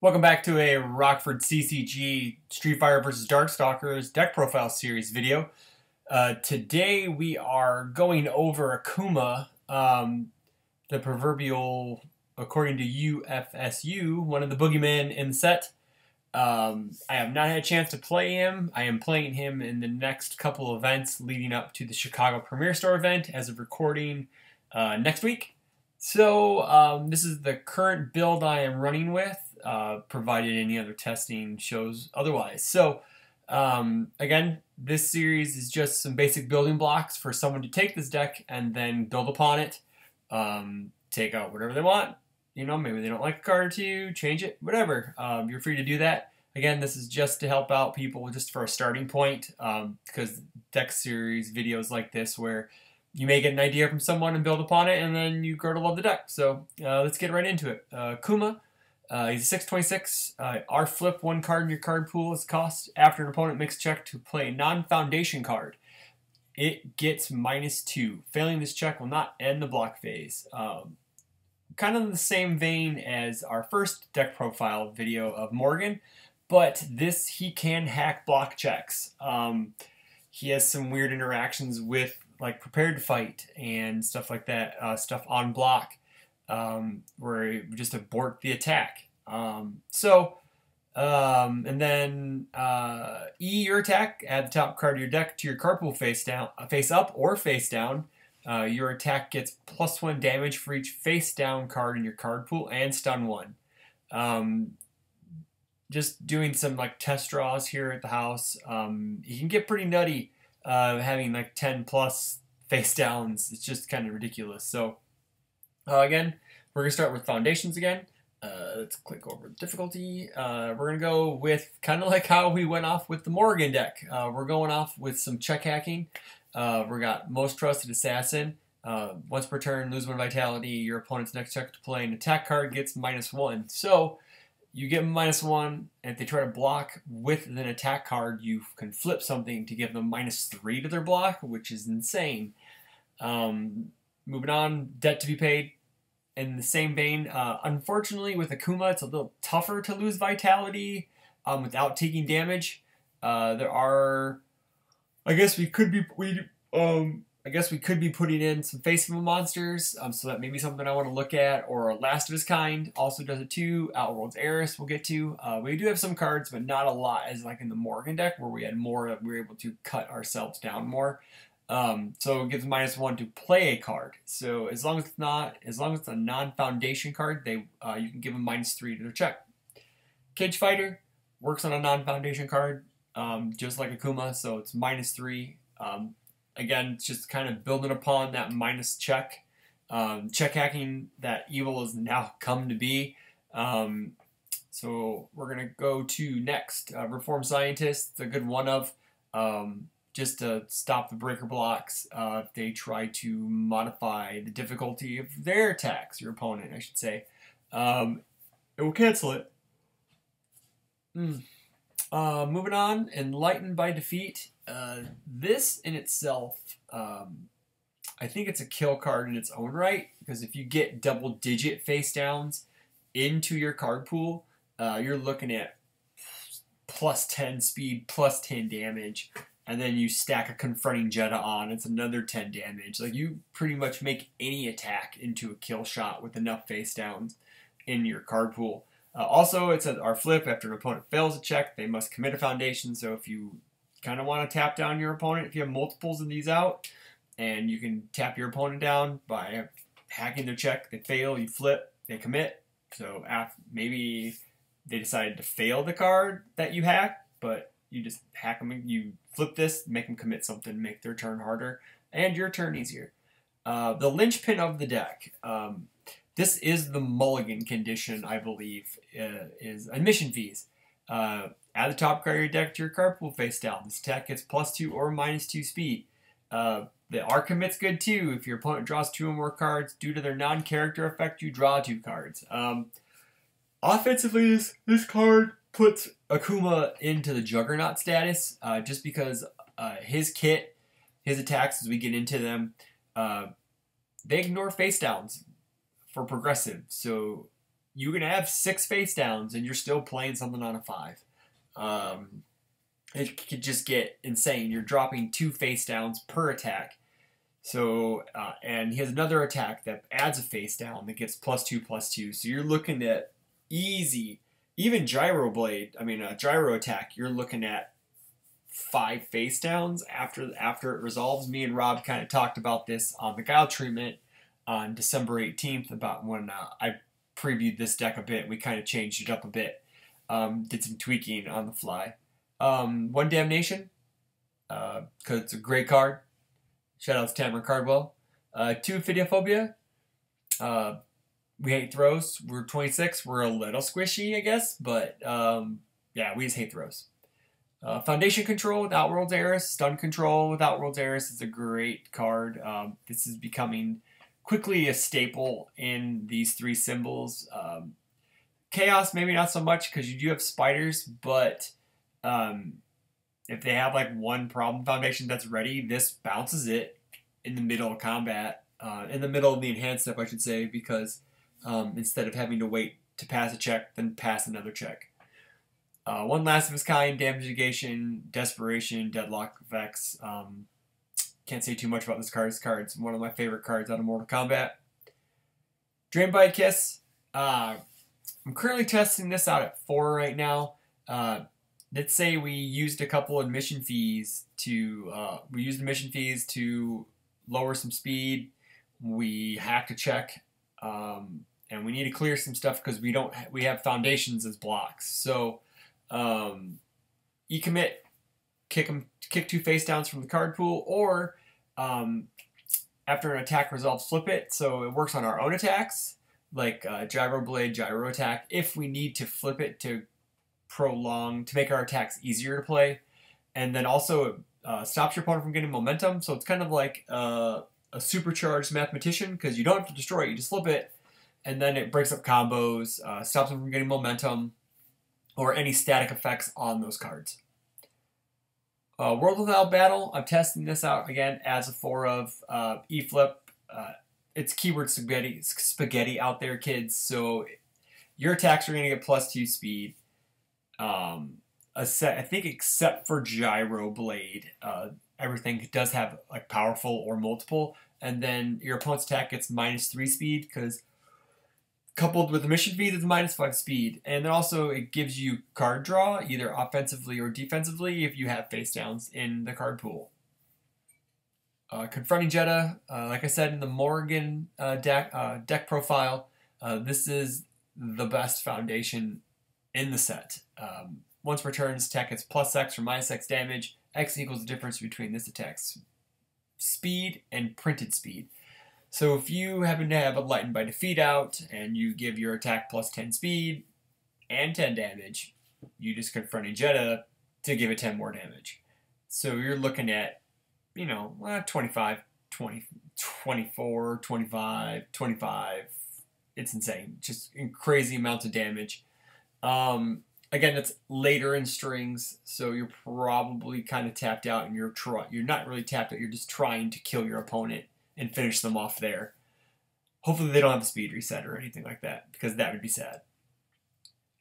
Welcome back to a Rockford CCG Street Fighter vs. Darkstalkers deck profile series video. Today we are going over Akuma, the proverbial, according to UFSU, one of the boogeymen in the set. I have not had a chance to play him. I am playing him in the next couple events leading up to the Chicago Premier Store event as of recording next week. So this is the current build I am running with. Provided any other testing shows otherwise. So, again, this series is just some basic building blocks for someone to take this deck and then build upon it. Take out whatever they want. You know, maybe they don't like a card or two, change it, whatever. You're free to do that. Again, this is just to help out people just for a starting point, because deck series videos like this where you may get an idea from someone and build upon it, and then you grow to love the deck. So let's get right into it. Akuma. He's a 626. R flip one card in your card pool is cost after an opponent makes a check to play a non-foundation card. It gets -2. Failing this check will not end the block phase. Kind of in the same vein as our first deck profile video of Morgan, but this he can hack block checks. He has some weird interactions with like prepared to fight and stuff like that, stuff on block. Where it just abort the attack. And then E your attack. Add the top card of your deck to your card pool face up or face down. Your attack gets +1 damage for each face down card in your card pool and stun 1. Just doing some like test draws here at the house. You can get pretty nutty having like 10+ face downs. It's just kind of ridiculous. So. Again, we're going to start with foundations again. Let's click over difficulty. We're going to go with kind of like how we went off with the Morgan deck. We're going off with some check hacking. We got Most Trusted Assassin. Once per turn, lose 1 vitality. Your opponent's next check to play an attack card gets -1. So you give them -1, and if they try to block with an attack card, you can flip something to give them -3 to their block, which is insane. Moving on, debt to be paid. In the same vein, unfortunately with Akuma, it's a little tougher to lose vitality without taking damage. There are, I guess we could be putting in some face of monsters, so that may be something I want to look at. Or Last of His Kind also does it too. Outworld's Heiress we'll get to. We do have some cards, but not a lot, as like in the Morgan deck where we had more that we were able to cut ourselves down more. So it gives -1 to play a card. So as long as it's a non-foundation card, you can give them -3 to their check. Cage Fighter works on a non-foundation card, just like Akuma, so it's -3. Again, it's just kind of building upon that minus check. Check hacking that evil has now come to be. So we're gonna go to next, Reform Scientist. It's a good one of. Just to stop the breaker blocks if they try to modify the difficulty of their attacks, your opponent, I should say. It will cancel it. Moving on, Enlightened by Defeat. This in itself, I think it's a kill card in its own right, because if you get double-digit face downs into your card pool, you're looking at +10 speed, +10 damage. And then you stack a Confronting Jetta on, it's another 10 damage. Like, you pretty much make any attack into a kill shot with enough face downs in your card pool. Also, it says our flip, after an opponent fails a check, they must commit a foundation. So if you kind of want to tap down your opponent, if you have multiples of these out, and you can tap your opponent down by hacking their check, they fail, you flip, they commit. So maybe they decided to fail the card that you hack, but you just hack them, you flip this, make them commit something, make their turn harder, and your turn easier. The linchpin of the deck. This is the mulligan condition, I believe, is admission fees. Add the top card of your deck to your card pool face down. This attack gets +2 or -2 speed. The R commit's good too. If your opponent draws 2 or more cards, due to their non-character effect, you draw 2 cards. Offensively, this card puts Akuma into the Juggernaut status, just because his kit, his attacks as we get into them, they ignore face downs for progressive. So you're gonna have 6 face downs, and you're still playing something on a 5. It could just get insane. You're dropping 2 face downs per attack. So, and he has another attack that adds a face down that gets +2/+2. So you're looking at easy, even gyro blade. I mean, a gyro attack. You're looking at 5 face downs after it resolves. Me and Rob kind of talked about this on the Guile treatment on December 18th about when I previewed this deck a bit. We kind of changed it up a bit. Did some tweaking on the fly. 1 Damnation, because it's a great card. Shout out to Tamara Cardwell. 2 Phidiaphobia. We hate throws. We're 26. We're a little squishy, I guess, but yeah, we just hate throws. Foundation Control with Outworld's Heiress. Stun Control with Outworld's Heiress is a great card. This is becoming quickly a staple in these 3 symbols. Chaos, maybe not so much because you do have spiders, but if they have like 1 problem foundation that's ready, this bounces it in the middle of combat, in the middle of the enhanced step, I should say, because instead of having to wait to pass a check, then pass another check. 1 Last of Its Kind, Damage Negation, Desperation, Deadlock effects. Can't say too much about this card. This card's one of my favorite cards out of Mortal Kombat. Drain by a Kiss. I'm currently testing this out at 4 right now. Let's say we used a couple admission fees to lower some speed. We hacked a check, and we need to clear some stuff because we have foundations as blocks. So, e-commit, kick 2 face downs from the card pool, or after an attack resolves, flip it. So it works on our own attacks, like gyro blade, gyro attack. If we need to flip it to make our attacks easier to play, and then also stops your opponent from getting momentum. So it's kind of like a supercharged mathematician, because you don't have to destroy it, you just flip it, and then it breaks up combos, stops them from getting momentum, or any static effects on those cards. World Without Battle, I'm testing this out again as a 4 of E-flip. It's keyword spaghetti out there, kids. So your attacks are going to get +2 speed. I think except for Gyro Blade, everything does have like powerful or multiple, and then your opponent's attack gets -3 speed, because coupled with the mission feed is -5 speed, and then also it gives you card draw either offensively or defensively if you have face downs in the card pool. Confronting Jeddah, like I said in the Morgan deck profile, this is the best foundation in the set. Once per turn, this attack gets +X or -X damage. X equals the difference between this attack's speed and printed speed. So if you happen to have a Lightened by Defeat out and you give your attack +10 speed and 10 damage, you just Confronting Jeddah to give it 10 more damage. So you're looking at, 25, 20, 24, 25, 25. It's insane. Just in crazy amounts of damage. Again, that's later in strings, so you're probably kind of tapped out, and you're not really tapped out. You're just trying to kill your opponent and finish them off there. Hopefully they don't have a speed reset or anything like that, because that would be sad.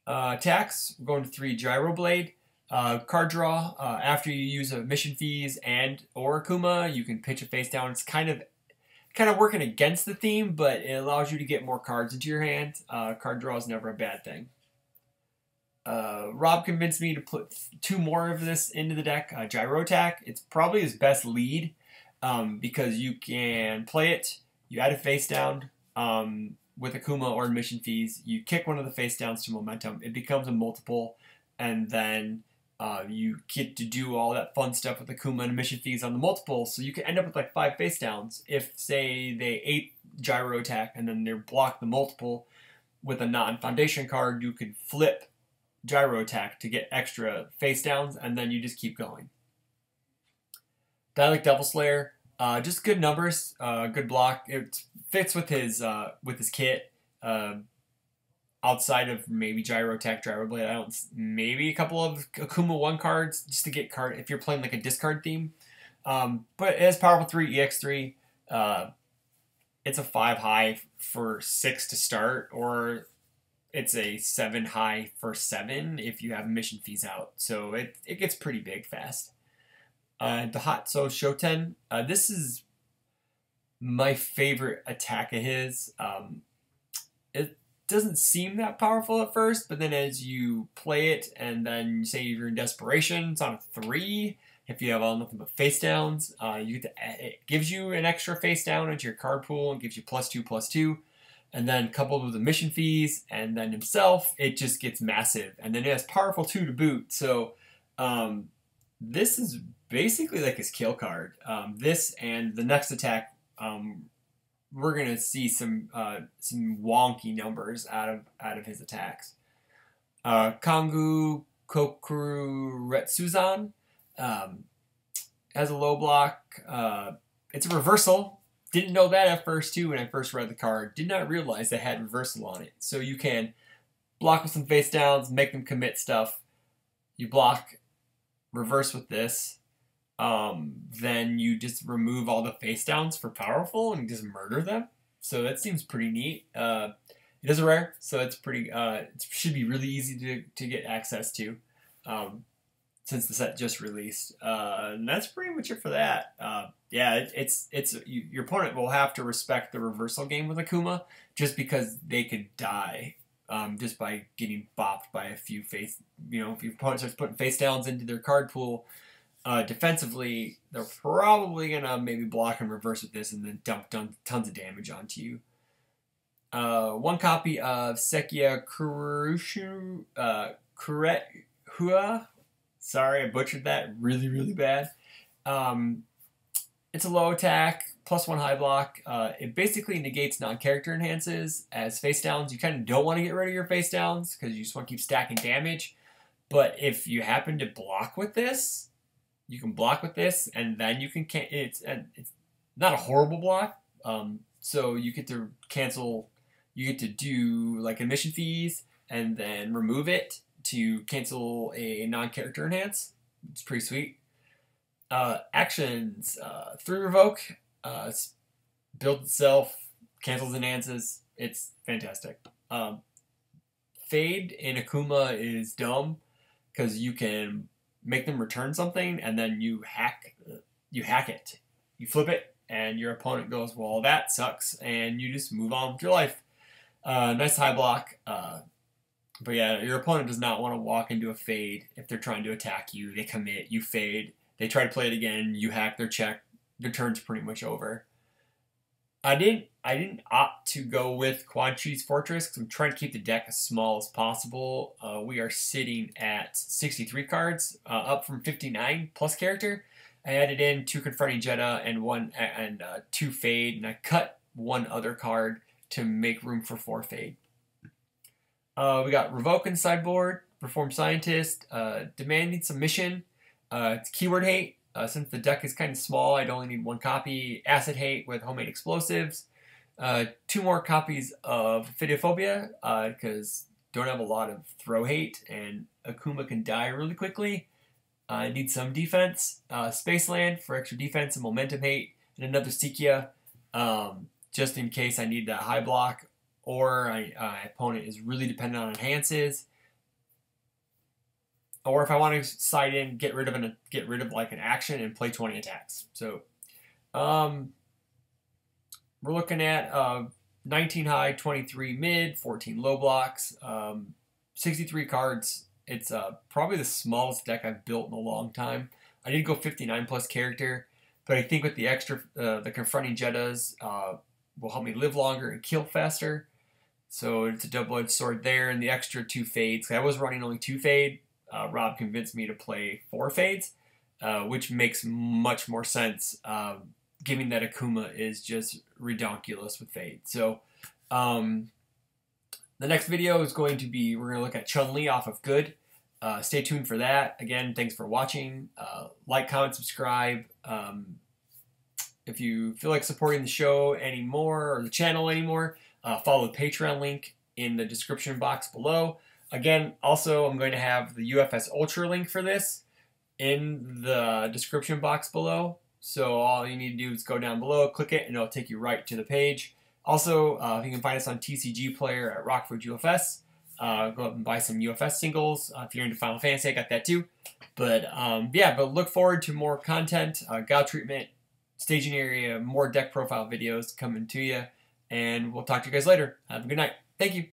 Attacks, we're going to 3 Gyro Blade. Card draw, after you use a mission fees or Akuma, you can pitch a face down. It's kind of working against the theme, but it allows you to get more cards into your hand. Card draw is never a bad thing. Rob convinced me to put 2 more of this into the deck. Gyro Attack, it's probably his best lead, because you can play it, you add a face down with Akuma or mission fees, you kick one of the face downs to momentum, it becomes a multiple, and then you get to do all that fun stuff with Akuma and mission fees on the multiple, so you can end up with like 5 face downs. If, say, they 8 Gyro Attack and then they block the multiple with a non-foundation card, you could flip Gyro Attack to get extra face downs, and then you just keep going. Dialect Devil Slayer, just good numbers, good block. It fits with his kit. Outside of maybe Gyro Attack, Gyro Blade, maybe a couple of Akuma 1 cards just to get card if you're playing like a discard theme. But it has powerful 3 EX3. It's a 5 high for 6 to start, or it's a 7 high for 7 if you have mission fees out. So it gets pretty big fast. The Hot So Shoten. This is my favorite attack of his. It doesn't seem that powerful at first, but then as you play it and then you say you're in desperation, it's on a 3. If you have all nothing but face downs, it gives you an extra face down into your card pool and gives you +2/+2. And then coupled with the mission fees and then himself, it just gets massive. And then it has powerful 2 to boot. So this is basically like his kill card. This and the next attack, we're gonna see some wonky numbers out of his attacks. Kangu Kokuru Retsuzan has a low block. It's a reversal. Didn't know that at first too when I first read the card. Did not realize it had reversal on it. So you can block with some face downs, make them commit stuff. You block, reverse with this. Then you just remove all the face downs for powerful and just murder them. So that seems pretty neat. It is a rare, so it's pretty. It should be really easy to get access to, since the set just released. And that's pretty much it for that. Yeah, your opponent will have to respect the reversal game with Akuma, just because they could die just by getting bopped by a few face. If your opponent starts putting face downs into their card pool. Defensively, they're probably going to maybe block and reverse with this and then dump tons of damage onto you. 1 copy of Sekia Kurehua. Sorry, I butchered that really, really bad. It's a low attack, +1 high block. It basically negates non-character enhances. As face downs, you kind of don't want to get rid of your face downs because you just want to keep stacking damage. But if you happen to block with this, you can block with this, and then you can it's not a horrible block. So you get to cancel. You get to do like admission fees, and then remove it to cancel a non-character enhance. It's pretty sweet. Actions: 3 revoke, builds itself, cancels enhances. It's fantastic. Fade in Akuma is dumb because you can make them return something, and then you hack it. You flip it, and your opponent goes, well, that sucks, and you just move on with your life. Nice high block. But yeah, your opponent does not want to walk into a fade if they're trying to attack you. They commit, you fade, they try to play it again, you hack their check, their turn's pretty much over. I didn't opt to go with Quan Chi's Fortress because I'm trying to keep the deck as small as possible. We are sitting at 63 cards, up from 59 plus character. I added in 2 Confronting Jeddah and 2 Fade, and I cut 1 other card to make room for 4 Fade. We got Revoke in sideboard, Perform Scientist, Demanding Submission. It's Keyword Hate. Since the deck is kind of small, I'd only need 1 copy. Acid Hate with Homemade Explosives. 2 more copies of Phidophobia, because don't have a lot of Throw Hate, and Akuma can die really quickly. I need some defense. Spaceland for extra defense and Momentum Hate, and another Sekia, just in case I need that high block, or my opponent is really dependent on enhances. Or if I want to side in, get rid of like an action and play 20 attacks. So, we're looking at 19 high, 23 mid, 14 low blocks, 63 cards. It's probably the smallest deck I've built in a long time. I did go 59 plus character, but I think with the extra, the Confronting Jeddahs will help me live longer and kill faster. So it's a double-edged sword there, and the extra 2 fades. I was running only 2 fade. Rob convinced me to play 4 fades, which makes much more sense, given that Akuma is just redonkulous with fade. So the next video is going to be, we're going to look at Chun-Li off of Good. Stay tuned for that. Again, thanks for watching. Like, comment, subscribe. If you feel like supporting the show anymore, or the channel anymore, follow the Patreon link in the description box below. Again, also, I'm going to have the UFS Ultra link for this in the description box below. So all you need to do is go down below, click it, and it'll take you right to the page. Also, you can find us on TCGPLAYER at Rockford UFS. Go up and buy some UFS singles. If you're into Final Fantasy, I got that too. But yeah, but look forward to more content, God treatment, staging area, more deck profile videos coming to you. And we'll talk to you guys later. Have a good night. Thank you.